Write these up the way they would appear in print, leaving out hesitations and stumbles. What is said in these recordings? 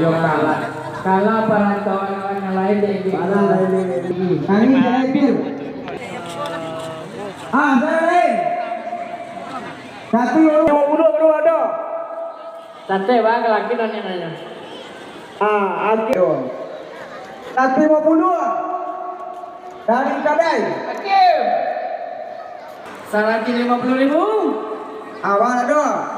Yo kalah para kawan-kawan yang lain deh. Kalah lain. Kami jalan itu. Jalan. Satu baru ada. Sate bang laki dan yang lainnya. Akhir. 150 dari kadai. Akhir. Salaki 50.000. Awal ada.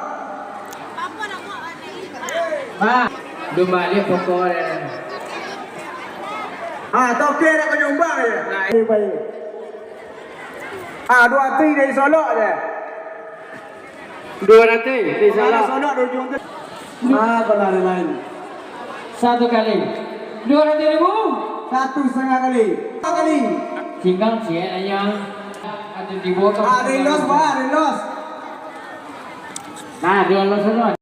Pak, domba dia pokoknya. Toke nak kau nyumbang je. Baik. Dua hati dari Solok je. 200 di salah. Solok dari ujung tu. Kalau lain. Satu kali. 200.000. 1,5 kali. Kali. Tinggal sih aja. Ada di botol. Relos. Nah, dua los semua.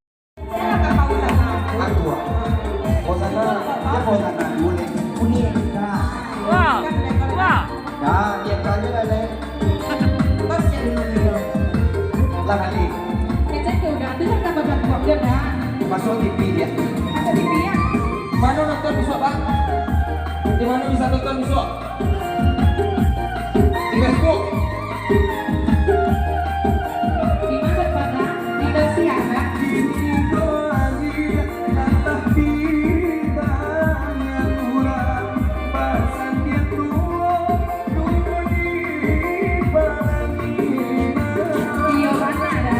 Wow. Masuk TV dia. Ada TV ya? Mana nonton besok, Pak? Di mana bisa nonton besok? Di Facebook. Di mana pada? Di Indosiar, Pak? Iya, mana ada?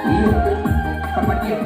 Iya. Kapan dia?